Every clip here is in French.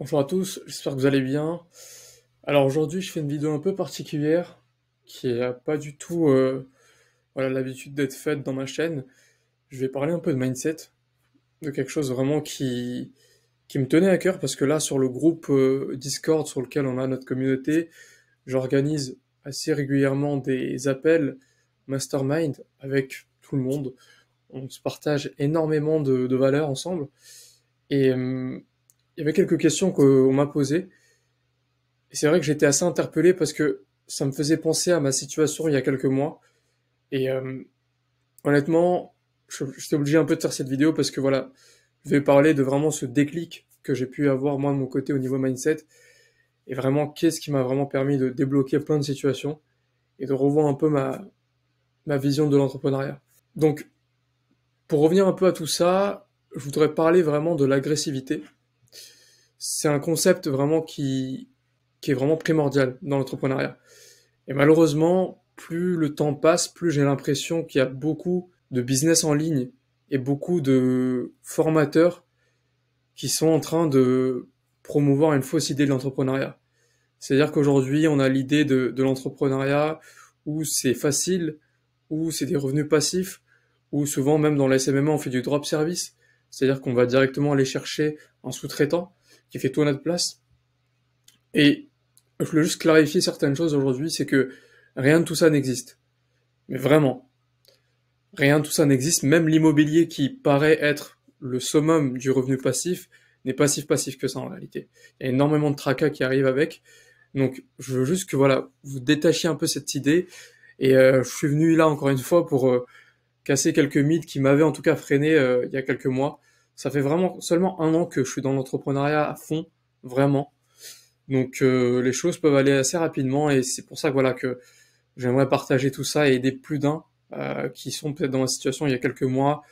Bonjour à tous, j'espère que vous allez bien. Alors aujourd'hui, je fais une vidéo un peu particulière qui n'a pas du tout l'habitude d'être faite dans ma chaîne. Je vais parler un peu de mindset, de quelque chose vraiment qui me tenait à cœur parce que là, sur le groupe Discord sur lequel on a notre communauté, j'organise assez régulièrement des appels mastermind avec tout le monde. On se partage énormément de valeurs ensemble. Et il y avait quelques questions qu'on m'a posées. Et c'est vrai que j'étais assez interpellé parce que ça me faisait penser à ma situation il y a quelques mois. Et honnêtement, j'étais obligé un peu de faire cette vidéo parce que voilà, je vais parler de vraiment ce déclic que j'ai pu avoir moi de mon côté au niveau mindset. Et vraiment, qu'est-ce qui m'a vraiment permis de débloquer plein de situations et de revoir un peu ma vision de l'entrepreneuriat. Donc, pour revenir un peu à tout ça, je voudrais parler vraiment de l'agressivité. C'est un concept vraiment qui est vraiment primordial dans l'entrepreneuriat. Et malheureusement, plus le temps passe, plus j'ai l'impression qu'il y a beaucoup de business en ligne et beaucoup de formateurs qui sont en train de promouvoir une fausse idée de l'entrepreneuriat. C'est-à-dire qu'aujourd'hui, on a l'idée de l'entrepreneuriat où c'est facile, où c'est des revenus passifs, où souvent même dans la SMMA, on fait du drop service. C'est-à-dire qu'on va directement aller chercher un sous-traitant qui fait tout à notre place. Et je voulais juste clarifier certaines choses aujourd'hui, c'est que rien de tout ça n'existe. Mais vraiment, rien de tout ça n'existe. Même l'immobilier qui paraît être le summum du revenu passif n'est pas si passif que ça en réalité. Il y a énormément de tracas qui arrivent avec. Donc, je veux juste que voilà, vous détachiez un peu cette idée. Et je suis venu là encore une fois pour casser quelques mythes qui m'avaient en tout cas freiné il y a quelques mois. Ça fait vraiment seulement un an que je suis dans l'entrepreneuriat à fond, vraiment. Donc les choses peuvent aller assez rapidement et c'est pour ça que voilà que j'aimerais partager tout ça et aider plus d'un qui sont peut-être dans la situation il y a quelques mois,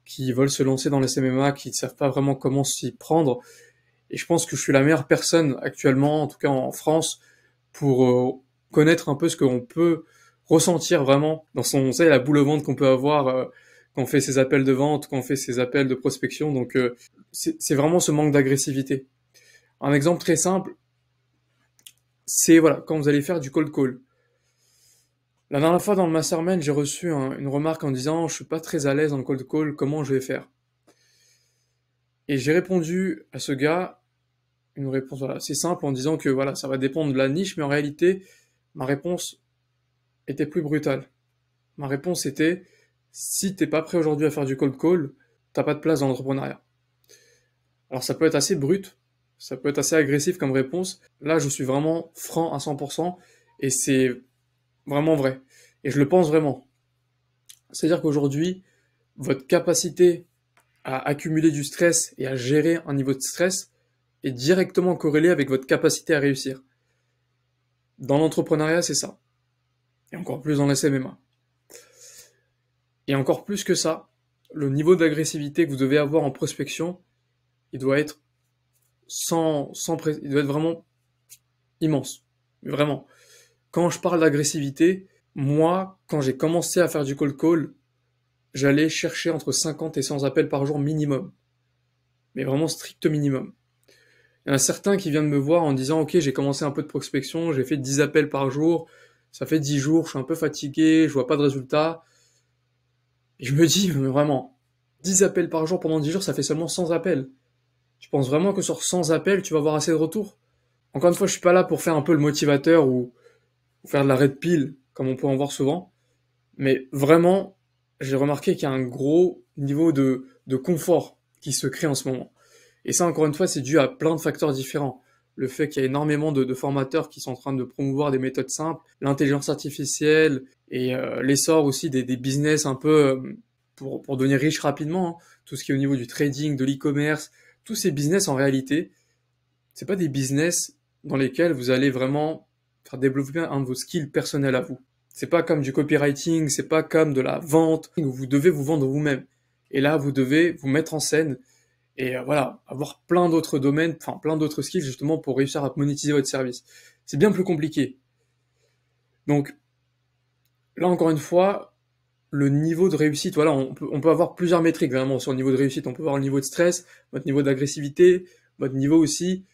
qui veulent se lancer dans les MMA, qui ne savent pas vraiment comment s'y prendre. Et je pense que je suis la meilleure personne actuellement, en tout cas en France, pour connaître un peu ce qu'on peut ressentir vraiment dans son, vous savez, la boule au ventre qu'on peut avoir quand on fait ses appels de vente, quand on fait ses appels de prospection. Donc c'est vraiment ce manque d'agressivité. Un exemple très simple, c'est voilà, quand vous allez faire du cold call. La dernière fois dans le mastermind, j'ai reçu une remarque en disant je suis pas très à l'aise dans le cold call, comment je vais faire? Et j'ai répondu à ce gars une réponse voilà, assez simple en disant que voilà, ça va dépendre de la niche, mais en réalité, ma réponse était plus brutale. Ma réponse était si t'es pas prêt aujourd'hui à faire du cold call, t'as pas de place dans l'entrepreneuriat. Alors ça peut être assez brut, ça peut être assez agressif comme réponse. Là, je suis vraiment franc à 100% et c'est vraiment vrai. Et je le pense vraiment. C'est-à-dire qu'aujourd'hui, votre capacité à accumuler du stress et à gérer un niveau de stress est directement corrélée avec votre capacité à réussir. Dans l'entrepreneuriat, c'est ça. Et encore plus dans la SMMA. Et encore plus que ça, le niveau d'agressivité que vous devez avoir en prospection, il doit être il doit être vraiment immense. Mais vraiment. Quand je parle d'agressivité, moi, quand j'ai commencé à faire du cold call, j'allais chercher entre 50 et 100 appels par jour minimum. Mais vraiment strict minimum. Il y en a certains qui viennent me voir en disant ok, j'ai commencé un peu de prospection, j'ai fait 10 appels par jour, ça fait 10 jours, je suis un peu fatigué, je vois pas de résultat. Et je me dis, mais vraiment, 10 appels par jour pendant 10 jours, ça fait seulement 100 appels. Tu penses vraiment que sur 100 appels, tu vas avoir assez de retours? Encore une fois, je suis pas là pour faire un peu le motivateur ou faire de la red pill, comme on peut en voir souvent. Mais vraiment, j'ai remarqué qu'il y a un gros niveau de confort qui se crée en ce moment. Et ça, encore une fois, c'est dû à plein de facteurs différents. Le fait qu'il y a énormément de formateurs qui sont en train de promouvoir des méthodes simples, l'intelligence artificielle et l'essor aussi des business un peu pour devenir riche rapidement, hein. Tout ce qui est au niveau du trading, de l'e-commerce, tous ces business en réalité, c'est pas des business dans lesquels vous allez vraiment faire développer un de vos skills personnels à vous. C'est pas comme du copywriting, c'est pas comme de la vente où vous devez vous vendre vous-même. Et là, vous devez vous mettre en scène et voilà, avoir plein d'autres domaines, enfin plein d'autres skills justement pour réussir à monétiser votre service. C'est bien plus compliqué. Donc là encore une fois, le niveau de réussite, voilà, on peut avoir plusieurs métriques vraiment sur le niveau de réussite. On peut voir le niveau de stress, votre niveau d'agressivité, votre niveau aussi.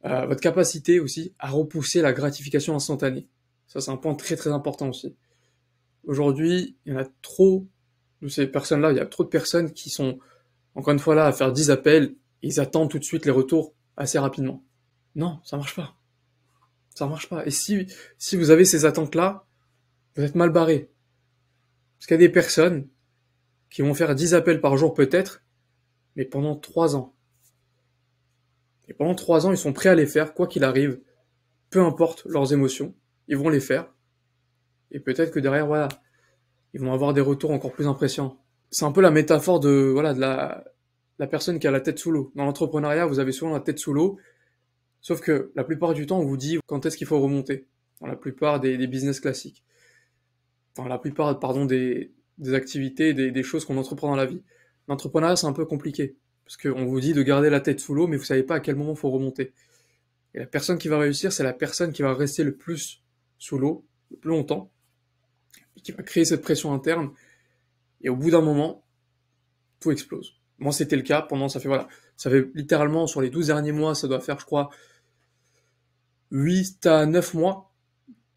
Votre capacité aussi à repousser la gratification instantanée. Ça, c'est un point très très important aussi. Aujourd'hui, il y en a trop de ces personnes-là, il y a trop de personnes qui sont, encore une fois là, à faire 10 appels, et ils attendent tout de suite les retours assez rapidement. Non, ça marche pas. Ça marche pas. Et si vous avez ces attentes-là, vous êtes mal barré. Parce qu'il y a des personnes qui vont faire 10 appels par jour peut-être, mais pendant 3 ans. Et pendant 3 ans, ils sont prêts à les faire, quoi qu'il arrive, peu importe leurs émotions, ils vont les faire. Et peut-être que derrière, voilà, ils vont avoir des retours encore plus impressionnants. C'est un peu la métaphore de, voilà, de la personne qui a la tête sous l'eau. Dans l'entrepreneuriat, vous avez souvent la tête sous l'eau, sauf que la plupart du temps, on vous dit quand est-ce qu'il faut remonter. Dans la plupart des business classiques. Enfin, la plupart, pardon, des activités, des choses qu'on entreprend dans la vie. L'entrepreneuriat, c'est un peu compliqué. Parce qu'on vous dit de garder la tête sous l'eau, mais vous savez pas à quel moment il faut remonter. Et la personne qui va réussir, c'est la personne qui va rester le plus sous l'eau, le plus longtemps, et qui va créer cette pression interne. Et au bout d'un moment, tout explose. Moi, c'était le cas pendant, ça fait littéralement, sur les 12 derniers mois, ça doit faire, je crois, 8 à 9 mois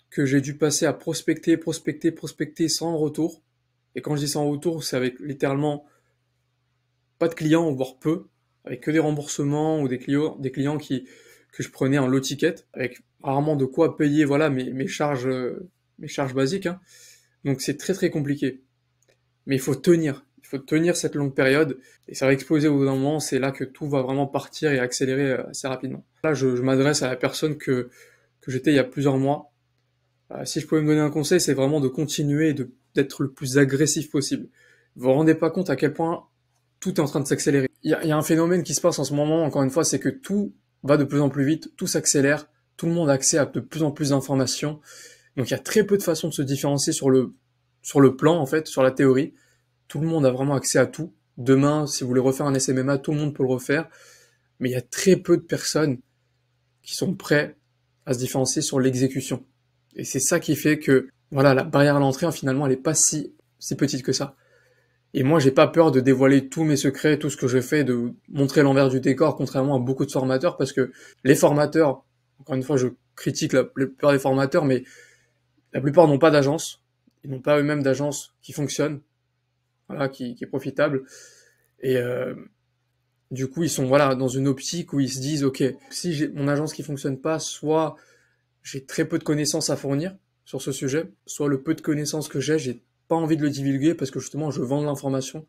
que j'ai dû passer à prospecter, prospecter, prospecter sans retour. Et quand je dis sans retour, c'est avec littéralement pas de clients, voire peu, avec que des remboursements ou des clients que je prenais en low ticket, avec rarement de quoi payer, voilà, mes charges basiques, hein. Donc c'est très très compliqué. Mais il faut tenir cette longue période, et ça va exploser au bout d'un moment, c'est là que tout va vraiment partir et accélérer assez rapidement. Là, je m'adresse à la personne que j'étais il y a plusieurs mois. Si je pouvais me donner un conseil, c'est vraiment de continuer et d'être le plus agressif possible. Vous vous rendez pas compte à quel point tout est en train de s'accélérer. Il y a un phénomène qui se passe en ce moment, encore une fois, c'est que tout va de plus en plus vite, tout s'accélère, tout le monde a accès à de plus en plus d'informations. Donc il y a très peu de façons de se différencier sur le plan, en fait, sur la théorie. Tout le monde a vraiment accès à tout. Demain, si vous voulez refaire un SMMA, tout le monde peut le refaire. Mais il y a très peu de personnes qui sont prêtes à se différencier sur l'exécution. Et c'est ça qui fait que, voilà, la barrière à l'entrée, finalement, elle est pas si petite que ça. Et moi, j'ai pas peur de dévoiler tous mes secrets, tout ce que je fais, de montrer l'envers du décor, contrairement à beaucoup de formateurs, parce que les formateurs, encore une fois, je critique la plupart des formateurs, mais la plupart n'ont pas d'agence. Ils n'ont pas eux-mêmes d'agence qui fonctionne, voilà, qui est profitable. Et du coup, ils sont voilà dans une optique où ils se disent, ok, si j'ai mon agence qui fonctionne pas, soit j'ai très peu de connaissances à fournir sur ce sujet, soit le peu de connaissances que j'ai pas envie de le divulguer parce que justement je vends de l'information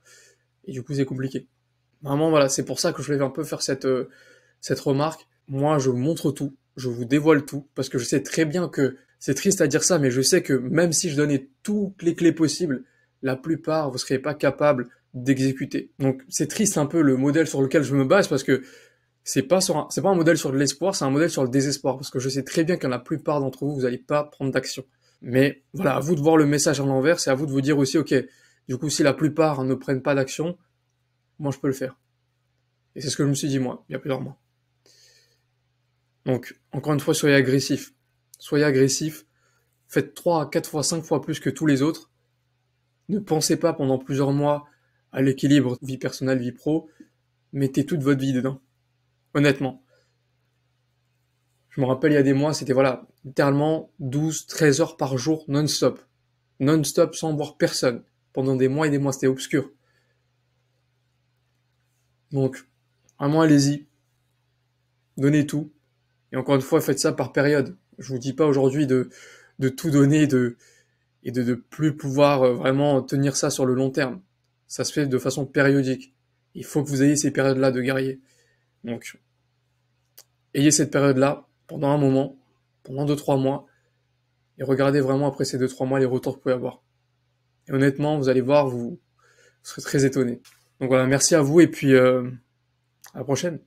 et du coup c'est compliqué. Vraiment voilà, c'est pour ça que je voulais un peu faire cette remarque. Moi je vous montre tout, je vous dévoile tout parce que je sais très bien que c'est triste à dire ça, mais je sais que même si je donnais toutes les clés possibles, la plupart vous seriez pas capable d'exécuter. Donc c'est triste un peu le modèle sur lequel je me base parce que c'est pas un modèle sur de l'espoir, c'est un modèle sur le désespoir parce que je sais très bien que la plupart d'entre vous, vous n'allez pas prendre d'action. Mais voilà, à vous de voir le message à l'envers, c'est à vous de vous dire aussi, ok, du coup, si la plupart ne prennent pas d'action, moi je peux le faire. Et c'est ce que je me suis dit moi, il y a plusieurs mois. Donc, encore une fois, soyez agressif. Soyez agressif, faites 3, 4 fois, 5 fois plus que tous les autres. Ne pensez pas pendant plusieurs mois à l'équilibre vie personnelle, vie pro. Mettez toute votre vie dedans. Honnêtement. Je me rappelle il y a des mois, c'était voilà, littéralement 12, 13 heures par jour non-stop. Non-stop sans voir personne. Pendant des mois et des mois, c'était obscur. Donc, vraiment allez-y. Donnez tout. Et encore une fois, faites ça par période. Je vous dis pas aujourd'hui de tout donner et de plus pouvoir vraiment tenir ça sur le long terme. Ça se fait de façon périodique. Il faut que vous ayez ces périodes-là de guerrier. Donc, ayez cette période-là pendant un moment, pendant 2-3 mois, et regardez vraiment après ces 2-3 mois les retours que vous pouvez avoir. Et honnêtement, vous allez voir, vous serez très étonné. Donc voilà, merci à vous et puis à la prochaine.